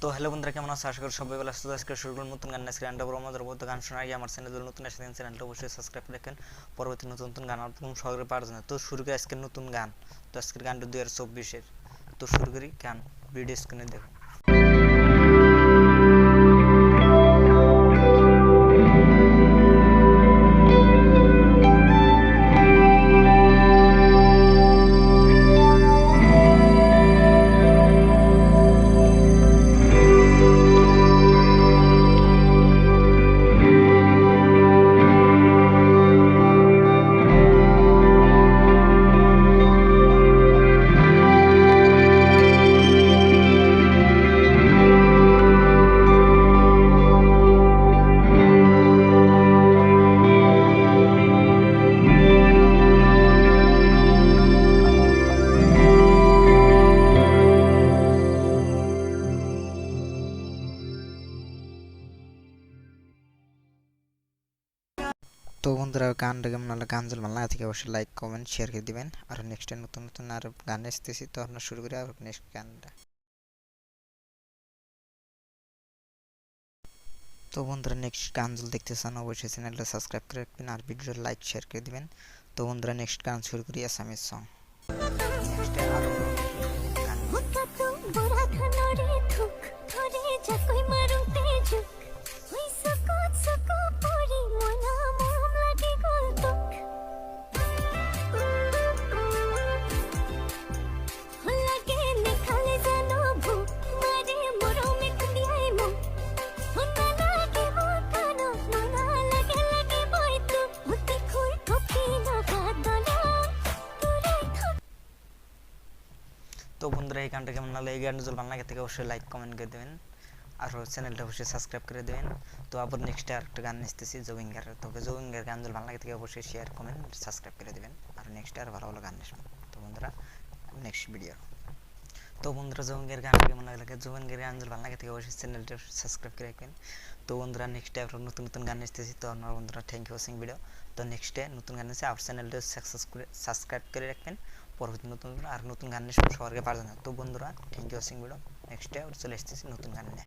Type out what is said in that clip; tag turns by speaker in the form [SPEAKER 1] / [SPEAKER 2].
[SPEAKER 1] তো হ্যালো বন্ধুরা, কেমন আছো? আশা করি সবাই ভালো আছো। আজকে শুরু করব নতুন গান। আজকে গানটা বড় মজার মধ্যে গান শোনার আগে আমার চ্যানেল নতুন আসলে চ্যানেলটা অবশ্যই সাবস্ক্রাইব করে রাখেন, পরবর্তী নতুন নতুন গান আপনাদের সহজে পাওয়ার জন্য। তো শুরু করি আজকের নতুন গান। তো আজকের গানটা 2024-এর। তো শুরু করি গান, ভিডিও স্ক্রিনে দেখো। তো বন্ধুরা, গানটা কেমন লাগলো? গান যদি ভালো লাগে থেকে অবশ্যই লাইক কমেন্ট শেয়ার করে দিবেন। আর নেক্সট নতুন নতুন আর গান আসতেছি, তো আমরা শুরু করি আর নেক্সট গানটা। তো বন্ধুরা, নেক্সট গান যদি দেখতে চান অবশ্যই চ্যানেলটা সাবস্ক্রাইব করে রাখবেন আর ভিডিওটা লাইক শেয়ার করে দিবেন। তো বন্ধুরা, নেক্সট গান শুরু করি আসামিজ সং। নেক্সট আরো তো বন্ধুরা, এই গানটা কেমন লাগলো? এই গানটা যদি ভালো লাগে থেকে অবশ্যই লাইক কমেন্ট করে দেবেন আর চ্যানেলটা অবশ্যই সাবস্ক্রাইব করে দেবেন। তো আবার নেক্সট আরেকটা গান আসতেছি জোবিঙ্গার। তবে জোবিঙ্গার গান যদি ভালো লাগে থেকে অবশ্যই শেয়ার কমেন্ট সাবস্ক্রাইব করে দেবেন আর নেক্সট আর ভালো ভালো গান আসবে। তো বন্ধুরা, নেক্সট ভিডিও। তো বন্ধুরা, জোবিঙ্গার গান কেমন লাগে? জোবিঙ্গার গান যদি ভালো লাগে থেকে অবশ্যই চ্যানেলটা সাবস্ক্রাইব করে রাখবেন। তো বন্ধুরা, নেক্সট আরও নতুন নতুন গান আসতেছি। তো আমার বন্ধুরা, থ্যাংক ইউ ওয়াচিং ভিডিও। তো নেক্সটে নতুন গান আছে, আর চ্যানেলটা সাবস্ক্রাইব করে রাখবেন, পরবর্তী নতুন আর নতুন গান সবার আগে পাওয়ার জন্য। তো বন্ধুরা, থ্যাংক ইউ ওয়াচিং ভিডিও। নেক্সটে চলে আসতেছি নতুন গান নিয়ে।